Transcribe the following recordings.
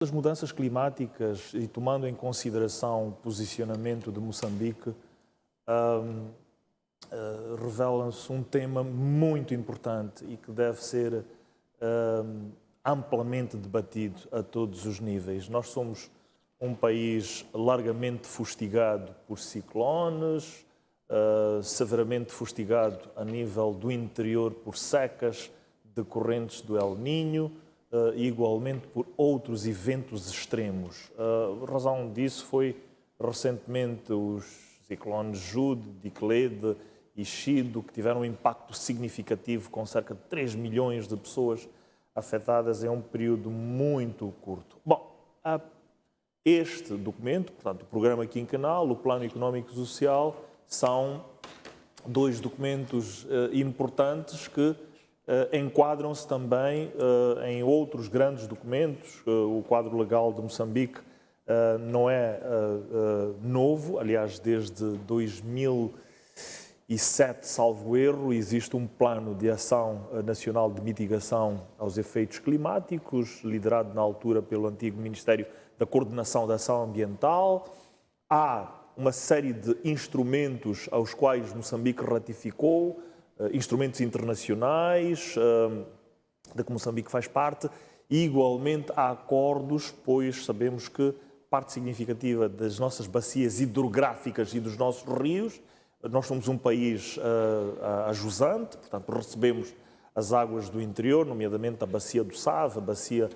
As mudanças climáticas e tomando em consideração o posicionamento de Moçambique, revelam-se um tema muito importante e que deve ser amplamente debatido a todos os níveis. Nós somos um país largamente fustigado por ciclones, severamente fustigado a nível do interior por secas decorrentes do El Niño, e igualmente por outros eventos extremos. A razão disso foi recentemente os ciclones Jude, Diclede e Chido, que tiveram um impacto significativo com cerca de 3 milhões de pessoas afetadas em um período muito curto. Bom, este documento, portanto, o Programa Quinquenal, o Plano Económico e Social, são dois documentos importantes que enquadram-se também em outros grandes documentos. O quadro legal de Moçambique não é novo, aliás, desde 2007, salvo erro, existe um plano de ação nacional de mitigação aos efeitos climáticos, liderado na altura pelo antigo Ministério da Coordenação da Ação Ambiental. Há uma série de instrumentos aos quais Moçambique ratificou, instrumentos internacionais, de que Moçambique faz parte, e igualmente há acordos, pois sabemos que parte significativa das nossas bacias hidrográficas e dos nossos rios, nós somos um país a jusante, portanto recebemos as águas do interior, nomeadamente a bacia do Save, a bacia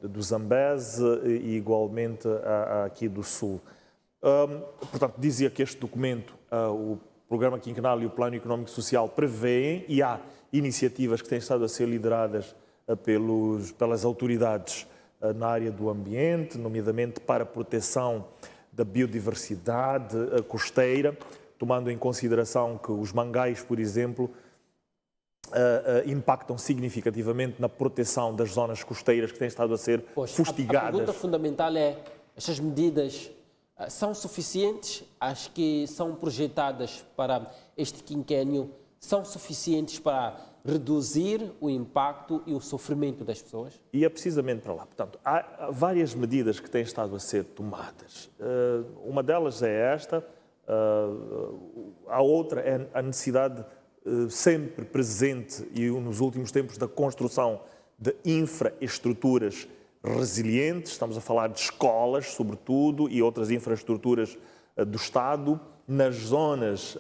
do Zambeze e igualmente aqui do Sul. Portanto, dizia que este documento, o Programa Quinquenal e o Plano Económico e Social prevêem, e há iniciativas que têm estado a ser lideradas pelas autoridades na área do ambiente, nomeadamente para a proteção da biodiversidade costeira, tomando em consideração que os mangais, por exemplo, impactam significativamente na proteção das zonas costeiras que têm estado a ser fustigadas. A pergunta fundamental é, estas medidas são suficientes? As que são projetadas para este quinquênio são suficientes para reduzir o impacto e o sofrimento das pessoas? E é precisamente para lá. Portanto, há várias medidas que têm estado a ser tomadas. Uma delas é esta, a outra é a necessidade sempre presente e nos últimos tempos da construção de infraestruturas resilientes. Estamos a falar de escolas, sobretudo, e outras infraestruturas do Estado, nas zonas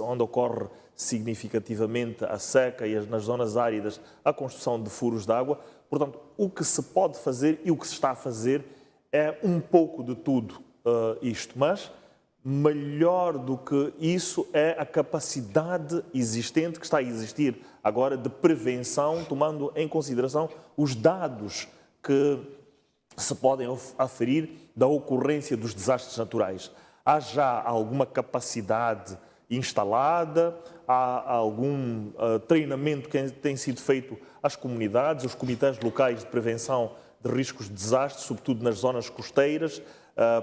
onde ocorre significativamente a seca e nas zonas áridas a construção de furos de água. Portanto, o que se pode fazer e o que se está a fazer é um pouco de tudo isto, mas melhor do que isso é a capacidade existente, que está a existir agora, de prevenção, tomando em consideração os dados que se podem aferir da ocorrência dos desastres naturais. Há já alguma capacidade instalada, há algum treinamento que tem sido feito às comunidades, aos comitês locais de prevenção de riscos de desastres, sobretudo nas zonas costeiras,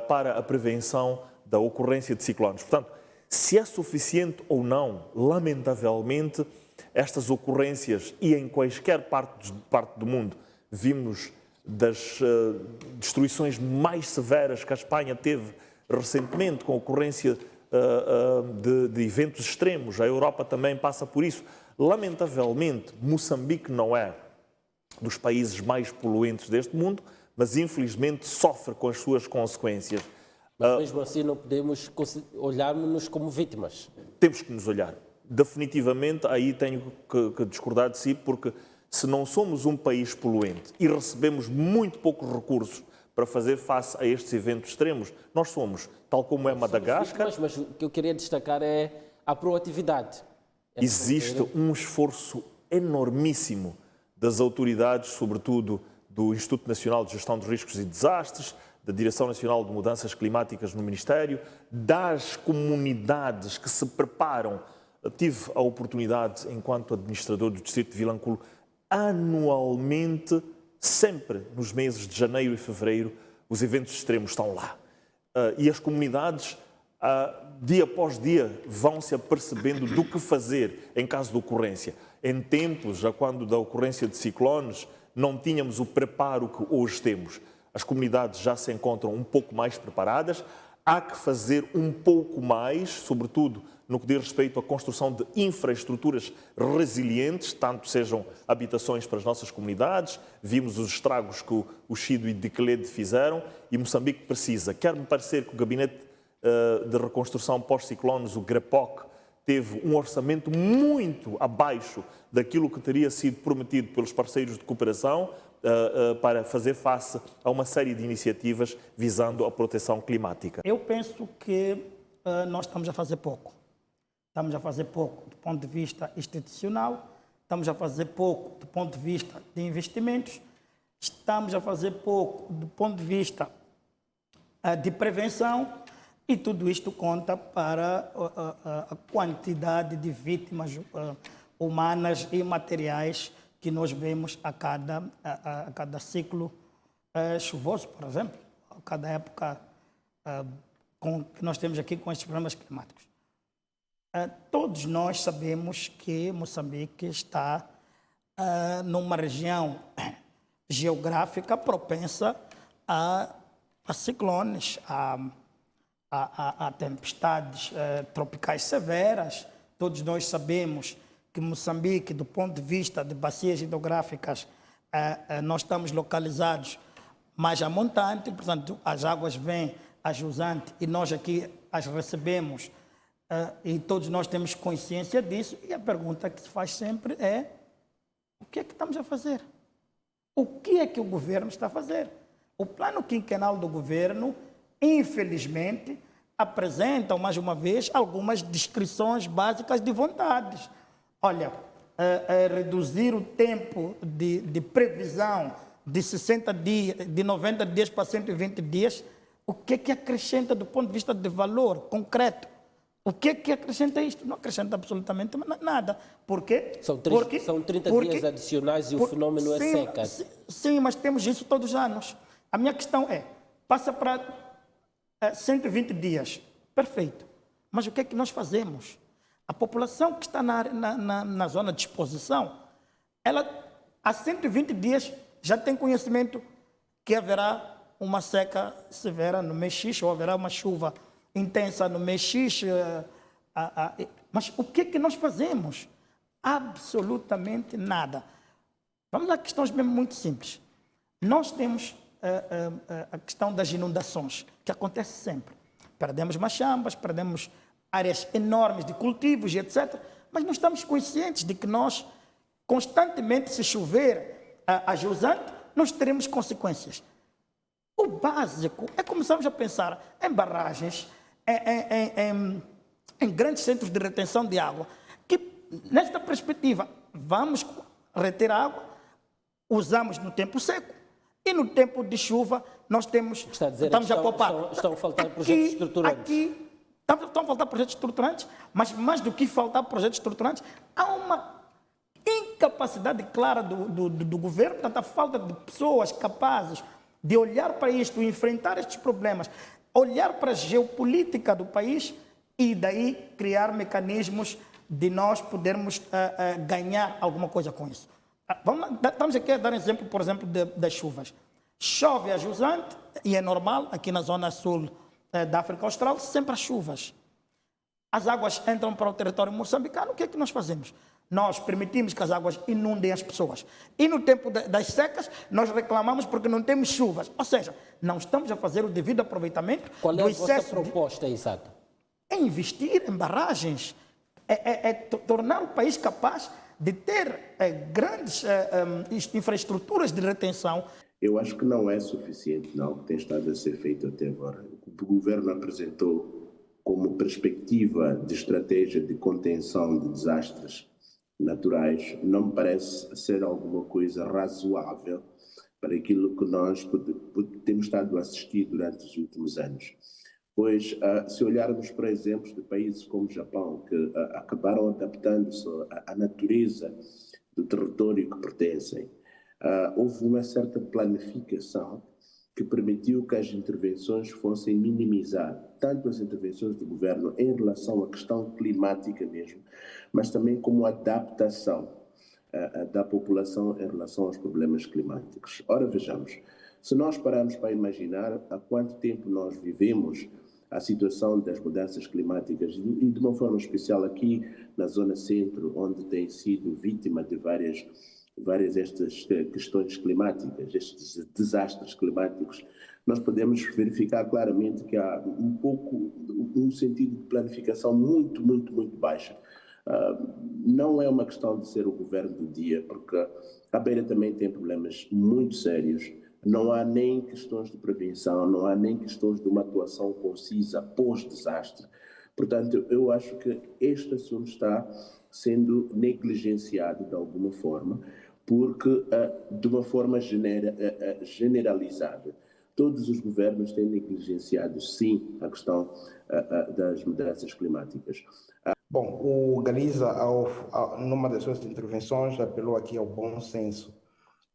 para a prevenção da ocorrência de ciclones. Portanto, se é suficiente ou não, lamentavelmente, estas ocorrências, e em quaisquer parte do mundo, vimos das destruições mais severas que a Espanha teve recentemente, com a ocorrência de eventos extremos. A Europa também passa por isso. Lamentavelmente, Moçambique não é dos países mais poluentes deste mundo, mas infelizmente sofre com as suas consequências. Mas mesmo assim não podemos olhar-nos como vítimas. Temos que nos olhar. Definitivamente, aí tenho que discordar de si, porque se não somos um país poluente e recebemos muito poucos recursos para fazer face a estes eventos extremos, nós somos, tal como é Madagascar... Mas o que eu queria destacar é a proatividade. Existe um esforço enormíssimo das autoridades, sobretudo do Instituto Nacional de Gestão de Riscos e Desastres, da Direção Nacional de Mudanças Climáticas no Ministério, das comunidades que se preparam. Tive a oportunidade, enquanto administrador do Distrito de Vilanculo, anualmente, sempre nos meses de janeiro e fevereiro, os eventos extremos estão lá. E as comunidades, dia após dia, vão se apercebendo do que fazer em caso de ocorrência. Em tempos, já quando da ocorrência de ciclones, não tínhamos o preparo que hoje temos. As comunidades já se encontram um pouco mais preparadas, há que fazer um pouco mais, sobretudo no que diz respeito à construção de infraestruturas resilientes, tanto sejam habitações para as nossas comunidades, vimos os estragos que o Chido e Dikelede fizeram e Moçambique precisa. Quer-me parecer que o Gabinete de Reconstrução pós-ciclones, o GREPOC, teve um orçamento muito abaixo daquilo que teria sido prometido pelos parceiros de cooperação para fazer face a uma série de iniciativas visando a proteção climática. Eu penso que nós estamos a fazer pouco. Estamos a fazer pouco do ponto de vista institucional, estamos a fazer pouco do ponto de vista de investimentos, estamos a fazer pouco do ponto de vista de prevenção e tudo isto conta para a quantidade de vítimas humanas e materiais que nós vemos a cada ciclo chuvoso, por exemplo, a cada época que nós temos aqui com estes problemas climáticos. Todos nós sabemos que Moçambique está numa região geográfica propensa a ciclones, a tempestades tropicais severas. Todos nós sabemos que Moçambique, do ponto de vista de bacias hidrográficas, nós estamos localizados mais a montante, portanto, as águas vêm a jusante e nós aqui as recebemos. E todos nós temos consciência disso. E a pergunta que se faz sempre é: o que é que estamos a fazer? O que é que o governo está a fazer? O plano quinquenal do governo, infelizmente, apresenta, mais uma vez, algumas descrições básicas de vontades. Olha, reduzir o tempo de previsão de 60 dias, de 90 dias para 120 dias, o que é que acrescenta do ponto de vista de valor concreto? O que é que acrescenta isto? Não acrescenta absolutamente nada. Por quê? São 30 dias adicionais e o fenômeno é seca. Sim, mas temos isso todos os anos. A minha questão é, passa para 120 dias. Perfeito. Mas o que é que nós fazemos? A população que está na zona de exposição, ela há 120 dias já tem conhecimento que haverá uma seca severa no mês X ou haverá uma chuva intensa no mês X. Mas o que é que nós fazemos? Absolutamente nada. Vamos a questões mesmo muito simples. Nós temos a questão das inundações, que acontece sempre. Perdemos machambas, perdemos áreas enormes de cultivos e etc. Mas não estamos conscientes de que nós, constantemente, se chover a jusante, nós teremos consequências. O básico é começarmos a pensar em barragens, em grandes centros de retenção de água, que, nesta perspectiva, vamos reter a água, usamos no tempo seco, e no tempo de chuva nós temos, estamos a poupar. Estão a faltar projetos estruturantes. Estão a faltar projetos estruturantes, mas mais do que faltar projetos estruturantes, há uma incapacidade clara do governo, portanto, a falta de pessoas capazes de olhar para isto, enfrentar estes problemas, olhar para a geopolítica do país e daí criar mecanismos de nós podermos ganhar alguma coisa com isso. Estamos aqui a dar exemplo, por exemplo, das chuvas. Chove a jusante, e é normal, aqui na zona sul da África Austral, sempre há chuvas. As águas entram para o território moçambicano, o que é que nós fazemos? Nós permitimos que as águas inundem as pessoas. E no tempo das secas, nós reclamamos porque não temos chuvas. Ou seja, não estamos a fazer o devido aproveitamento do excesso. Qual é a vossa proposta, exata? É investir em barragens, tornar o país capaz de ter grandes infraestruturas de retenção. Eu acho que não é suficiente, não, o que tem estado a ser feito até agora. O que o governo apresentou como perspectiva de estratégia de contenção de desastres naturais não me parece ser alguma coisa razoável para aquilo que nós temos estado a assistir durante os últimos anos. Pois, se olharmos para exemplos de países como o Japão, que acabaram adaptando-se à natureza do território que pertencem, houve uma certa planificação que permitiu que as intervenções fossem minimizar, tanto as intervenções do governo em relação à questão climática mesmo, mas também como adaptação. da população em relação aos problemas climáticos. Ora, vejamos, se nós pararmos para imaginar há quanto tempo nós vivemos a situação das mudanças climáticas e de uma forma especial aqui na zona centro, onde tem sido vítima de várias estas questões climáticas, estes desastres climáticos, nós podemos verificar claramente que há um sentido de planificação muito baixa. Não é uma questão de ser o governo do dia, porque a Beira também tem problemas muito sérios. Não há nem questões de prevenção, não há nem questões de uma atuação concisa pós-desastre. Portanto, eu acho que este assunto está sendo negligenciado de alguma forma, porque de uma forma generalizada. Todos os governos têm negligenciado, sim, a questão das mudanças climáticas. Bom, o Galiza, numa das suas intervenções, apelou aqui ao bom senso.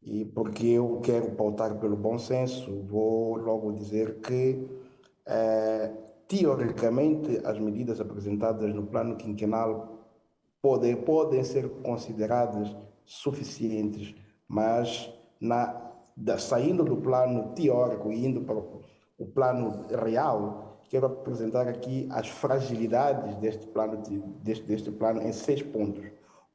E porque eu quero pautar pelo bom senso, vou logo dizer que, teoricamente, as medidas apresentadas no plano quinquenal podem ser consideradas suficientes, mas saindo do plano teórico e indo para o plano real, quero apresentar aqui as fragilidades deste plano em 6 pontos.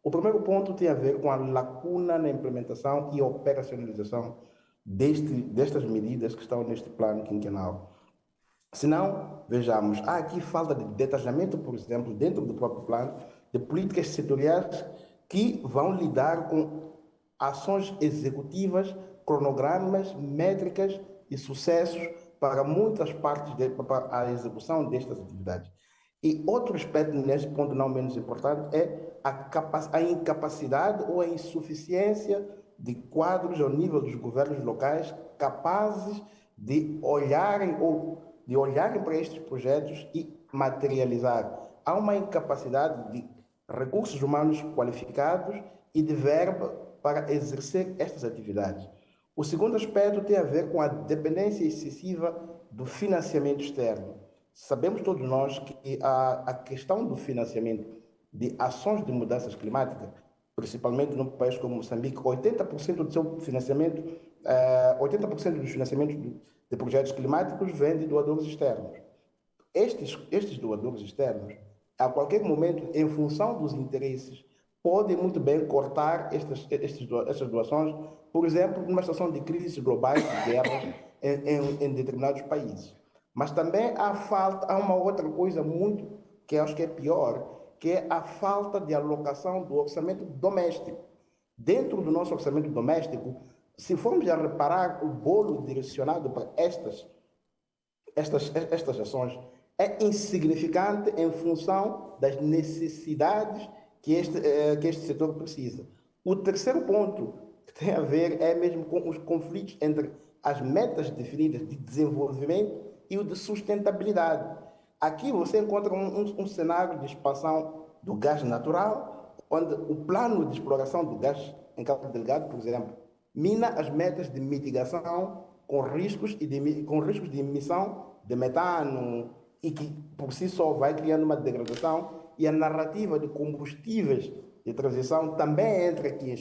O primeiro ponto tem a ver com a lacuna na implementação e operacionalização destas medidas que estão neste plano quinquenal. Se não, vejamos, há aqui falta de detalhamento, por exemplo, dentro do próprio plano, de políticas setoriais que vão lidar com ações executivas, cronogramas, métricas e sucessos para muitas partes para a execução destas atividades. E outro aspecto nesse ponto não menos importante é a incapacidade ou a insuficiência de quadros ao nível dos governos locais capazes de olharem para estes projetos e materializar. Há uma incapacidade de recursos humanos qualificados e de verba para exercer estas atividades. O segundo aspecto tem a ver com a dependência excessiva do financiamento externo. Sabemos todos nós que a questão do financiamento de ações de mudanças climáticas, principalmente num país como Moçambique, 80% do seu financiamento, 80% dos financiamentos de projetos climáticos vem de doadores externos. Estes doadores externos, a qualquer momento, em função dos interesses, podem muito bem cortar estas doações, por exemplo, numa situação de crises globais, de guerras em determinados países. Mas também há uma outra coisa que eu acho que é pior, que é a falta de alocação do orçamento doméstico. Dentro do nosso orçamento doméstico, se formos a reparar o bolo direcionado para estas ações, é insignificante em função das necessidades que este setor precisa. O terceiro ponto que tem a ver é mesmo com os conflitos entre as metas definidas de desenvolvimento e o de sustentabilidade. Aqui você encontra um cenário de expansão do gás natural, onde o plano de exploração do gás em Cabo Delgado, por exemplo, mina as metas de mitigação com riscos de emissão de metano e que por si só vai criando uma degradação, e a narrativa de combustíveis de transição também entra aqui em